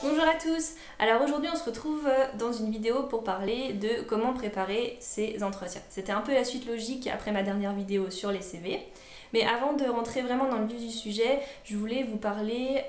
Bonjour à tous. Alors aujourd'hui on se retrouve dans une vidéo pour parler de comment préparer ses entretiens. C'était un peu la suite logique après ma dernière vidéo sur les CV. Mais avant de rentrer vraiment dans le vif du sujet, je voulais vous parler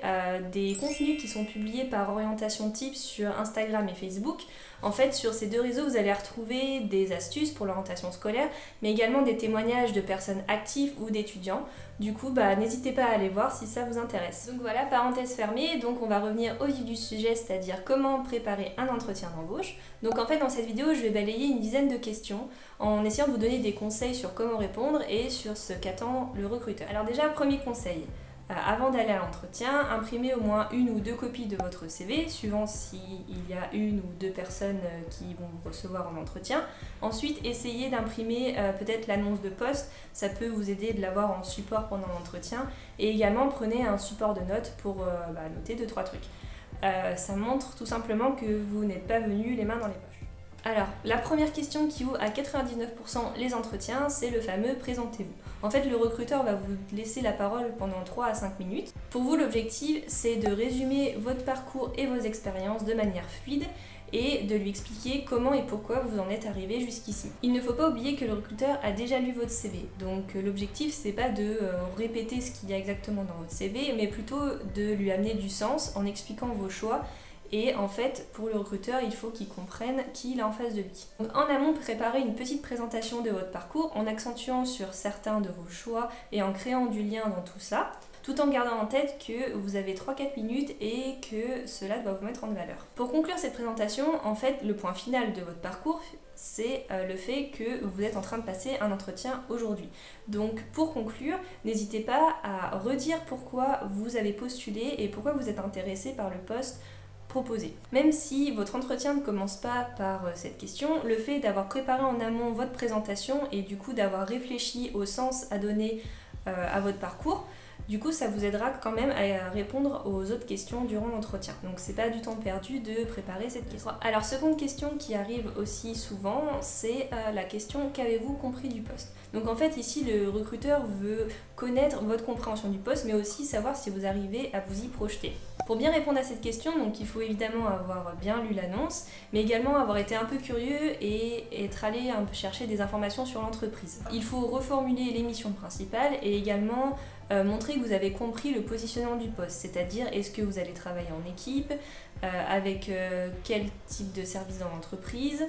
des contenus qui sont publiés par Orientation Tips sur Instagram et Facebook. En fait, sur ces deux réseaux, vous allez retrouver des astuces pour l'orientation scolaire, mais également des témoignages de personnes actives ou d'étudiants. Du coup, n'hésitez pas à aller voir si ça vous intéresse. Donc voilà, parenthèse fermée, donc on va revenir au vif du sujet, c'est-à-dire comment préparer un entretien d'embauche. Donc en fait, dans cette vidéo, je vais balayer une dizaine de questions en essayant de vous donner des conseils sur comment répondre et sur ce qu'attend le recruteur. Alors déjà, premier conseil. Avant d'aller à l'entretien, imprimez au moins une ou deux copies de votre CV, suivant s'il y a une ou deux personnes qui vont vous recevoir en entretien. Ensuite, essayez d'imprimer peut-être l'annonce de poste, ça peut vous aider de l'avoir en support pendant l'entretien. Et également, prenez un support de notes pour noter 2-3 trucs. Ça montre tout simplement que vous n'êtes pas venu les mains dans les poches. Alors, la première question qui ouvre à 99% les entretiens, c'est le fameux « présentez-vous ». En fait, le recruteur va vous laisser la parole pendant 3 à 5 minutes. Pour vous, l'objectif, c'est de résumer votre parcours et vos expériences de manière fluide et de lui expliquer comment et pourquoi vous en êtes arrivé jusqu'ici. Il ne faut pas oublier que le recruteur a déjà lu votre CV, donc l'objectif c'est pas de répéter ce qu'il y a exactement dans votre CV, mais plutôt de lui amener du sens en expliquant vos choix. Et en fait, pour le recruteur, il faut qu'il comprenne qui il a en face de lui. Donc, en amont, préparez une petite présentation de votre parcours en accentuant sur certains de vos choix et en créant du lien dans tout ça, tout en gardant en tête que vous avez 3-4 minutes et que cela doit vous mettre en valeur. Pour conclure cette présentation, en fait, le point final de votre parcours, c'est le fait que vous êtes en train de passer un entretien aujourd'hui. Donc pour conclure, n'hésitez pas à redire pourquoi vous avez postulé et pourquoi vous êtes intéressé par le poste proposé. Même si votre entretien ne commence pas par cette question, le fait d'avoir préparé en amont votre présentation et du coup d'avoir réfléchi au sens à donner à votre parcours, du coup ça vous aidera quand même à répondre aux autres questions durant l'entretien. Donc c'est pas du temps perdu de préparer cette question. Alors seconde question qui arrive aussi souvent, c'est la question « Qu'avez-vous compris du poste ?» Donc en fait ici le recruteur veut connaître votre compréhension du poste mais aussi savoir si vous arrivez à vous y projeter. Pour bien répondre à cette question, donc il faut évidemment avoir bien lu l'annonce, mais également avoir été un peu curieux et être allé un peu chercher des informations sur l'entreprise. Il faut reformuler les missions principales et également montrer que vous avez compris le positionnement du poste, c'est-à-dire est-ce que vous allez travailler en équipe, avec quel type de service dans l'entreprise,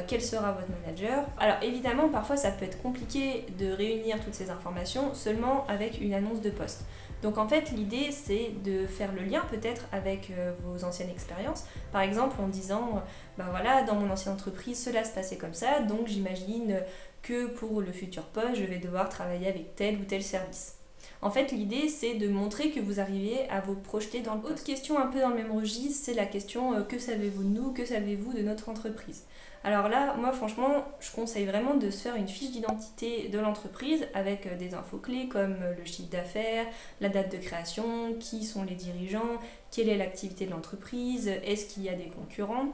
quel sera votre manager. Alors évidemment, parfois ça peut être compliqué de réunir toutes ces informations seulement avec une annonce de poste. Donc en fait, l'idée c'est de faire le lien peut-être avec vos anciennes expériences. Par exemple en disant, voilà, dans mon ancienne entreprise, cela se passait comme ça, donc j'imagine que pour le futur poste, je vais devoir travailler avec tel ou tel service. En fait, l'idée, c'est de montrer que vous arrivez à vous projeter dans le poste. Autre question un peu dans le même registre, c'est la question que savez-vous de nous, que savez-vous de notre entreprise? Alors là, moi franchement, je conseille vraiment de se faire une fiche d'identité de l'entreprise avec des infos clés comme le chiffre d'affaires, la date de création, qui sont les dirigeants, quelle est l'activité de l'entreprise, est-ce qu'il y a des concurrents,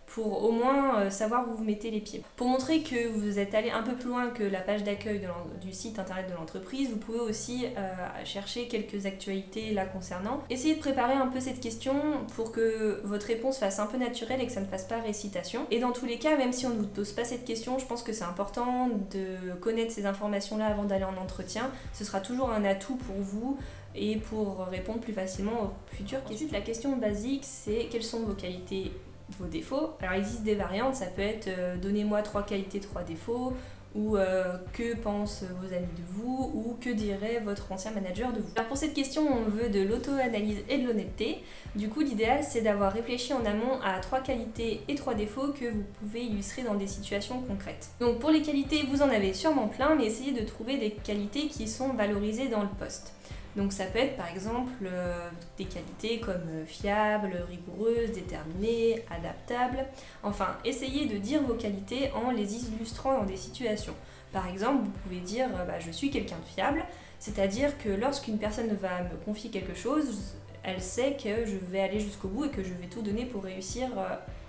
pour au moins savoir où vous mettez les pieds. Pour montrer que vous êtes allé un peu plus loin que la page d'accueil du site internet de l'entreprise, vous pouvez aussi chercher quelques actualités là concernant. Essayez de préparer un peu cette question pour que votre réponse fasse un peu naturelle et que ça ne fasse pas récitation. Et dans tous les cas, même si on ne vous pose pas cette question, je pense que c'est important de connaître ces informations-là avant d'aller en entretien. Ce sera toujours un atout pour vous et pour répondre plus facilement aux futures questions. Ensuite, la question basique, c'est quelles sont vos qualités, vos défauts. Alors il existe des variantes, ça peut être donnez-moi 3 qualités, 3 défauts, ou que pensent vos amis de vous, ou que dirait votre ancien manager de vous. Alors pour cette question, on veut de l'auto-analyse et de l'honnêteté. Du coup, l'idéal, c'est d'avoir réfléchi en amont à 3 qualités et 3 défauts que vous pouvez illustrer dans des situations concrètes. Donc pour les qualités, vous en avez sûrement plein, mais essayez de trouver des qualités qui sont valorisées dans le poste. Donc ça peut être par exemple des qualités comme fiable, rigoureuse, déterminée, adaptable. Enfin, essayez de dire vos qualités en les illustrant dans des situations. Par exemple, vous pouvez dire je suis quelqu'un de fiable, c'est-à-dire que lorsqu'une personne va me confier quelque chose, elle sait que je vais aller jusqu'au bout et que je vais tout donner pour réussir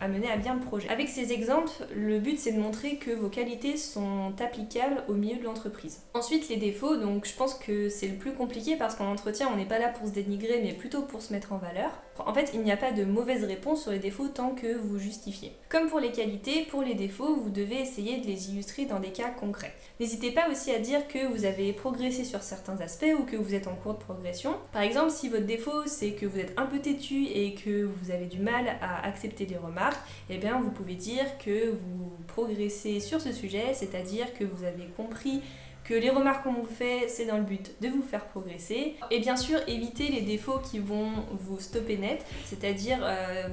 mener à bien le projet. Avec ces exemples, le but c'est de montrer que vos qualités sont applicables au milieu de l'entreprise. Ensuite, les défauts, donc je pense que c'est le plus compliqué parce qu'en entretien, on n'est pas là pour se dénigrer, mais plutôt pour se mettre en valeur. En fait, il n'y a pas de mauvaise réponse sur les défauts tant que vous justifiez. Comme pour les qualités, pour les défauts, vous devez essayer de les illustrer dans des cas concrets. N'hésitez pas aussi à dire que vous avez progressé sur certains aspects ou que vous êtes en cours de progression. Par exemple, si votre défaut c'est que vous êtes un peu têtu et que vous avez du mal à accepter les remarques, eh bien vous pouvez dire que vous progressez sur ce sujet, c'est-à-dire que vous avez compris que les remarques qu'on vous fait, c'est dans le but de vous faire progresser. Et bien sûr, évitez les défauts qui vont vous stopper net, c'est-à-dire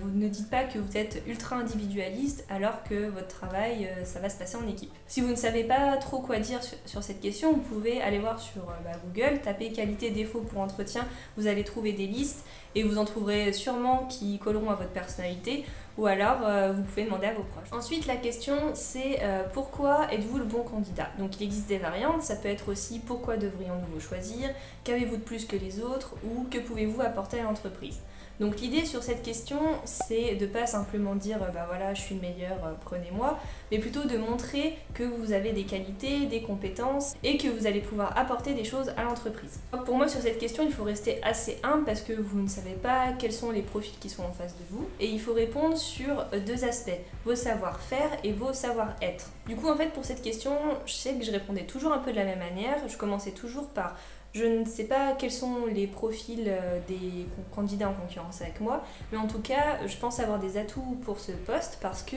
vous ne dites pas que vous êtes ultra individualiste alors que votre travail, ça va se passer en équipe. Si vous ne savez pas trop quoi dire sur cette question, vous pouvez aller voir sur Google, taper qualité défaut pour entretien, vous allez trouver des listes et vous en trouverez sûrement qui colleront à votre personnalité, ou alors vous pouvez demander à vos proches. Ensuite, la question c'est pourquoi êtes-vous le bon candidat? Donc il existe des variantes, ça peut être aussi pourquoi devrions-nous vous choisir, qu'avez-vous de plus que les autres, ou que pouvez-vous apporter à l'entreprise. Donc l'idée sur cette question, c'est de pas simplement dire voilà, je suis le meilleur, prenez-moi, mais plutôt de montrer que vous avez des qualités, des compétences et que vous allez pouvoir apporter des choses à l'entreprise. Pour moi, sur cette question, il faut rester assez humble parce que vous ne savez pas quels sont les profils qui sont en face de vous et il faut répondre sur deux aspects, vos savoir-faire et vos savoir-être. Du coup, en fait, pour cette question, je sais que je répondais toujours un peu de la même manière, je commençais toujours par je ne sais pas quels sont les profils des candidats en concurrence avec moi, mais en tout cas, je pense avoir des atouts pour ce poste parce que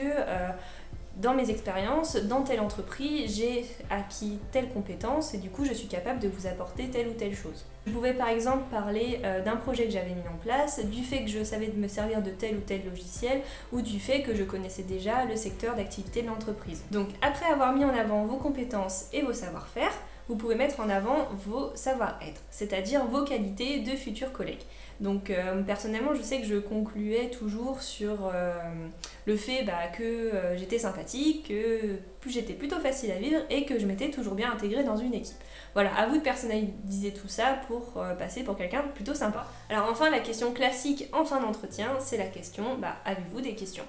dans mes expériences, dans telle entreprise, j'ai acquis telle compétence et du coup, je suis capable de vous apporter telle ou telle chose. Je pouvais par exemple parler d'un projet que j'avais mis en place, du fait que je savais me servir de tel ou tel logiciel ou du fait que je connaissais déjà le secteur d'activité de l'entreprise. Donc après avoir mis en avant vos compétences et vos savoir-faire, vous pouvez mettre en avant vos savoir-être, c'est-à-dire vos qualités de futurs collègues. Donc personnellement, je sais que je concluais toujours sur le fait que j'étais sympathique, que j'étais plutôt facile à vivre et que je m'étais toujours bien intégrée dans une équipe. Voilà, à vous de personnaliser tout ça pour passer pour quelqu'un de plutôt sympa. Alors enfin, la question classique en fin d'entretien, c'est la question, avez-vous des questions ?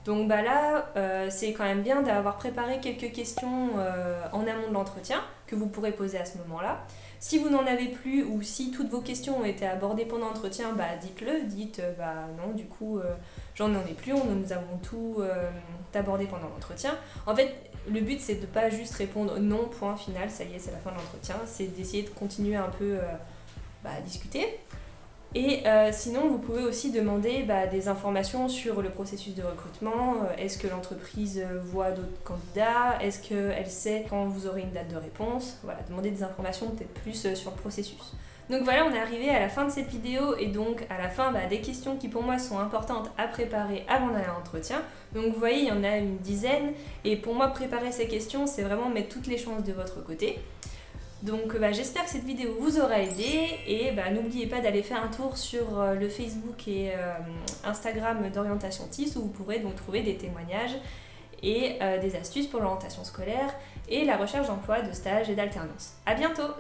Donc là, c'est quand même bien d'avoir préparé quelques questions en amont de l'entretien que vous pourrez poser à ce moment-là. Si vous n'en avez plus ou si toutes vos questions ont été abordées pendant l'entretien, dites-le, dites non, du coup, j'en ai plus, nous avons tout abordé pendant l'entretien. En fait, le but c'est de ne pas juste répondre non, point final, ça y est, c'est la fin de l'entretien, c'est d'essayer de continuer un peu à discuter. Et sinon, vous pouvez aussi demander des informations sur le processus de recrutement. Est-ce que l'entreprise voit d'autres candidats? Est-ce qu'elle sait quand vous aurez une date de réponse? Voilà, demander des informations peut-être plus sur le processus. Donc voilà, on est arrivé à la fin de cette vidéo et donc à la fin des questions qui pour moi sont importantes à préparer avant d'aller à l'entretien. Donc vous voyez, il y en a une dizaine et pour moi préparer ces questions, c'est vraiment mettre toutes les chances de votre côté. Donc j'espère que cette vidéo vous aura aidé et n'oubliez pas d'aller faire un tour sur le Facebook et Instagram d'Orientation TIS où vous pourrez donc trouver des témoignages et des astuces pour l'orientation scolaire et la recherche d'emploi, de stage et d'alternance. À bientôt!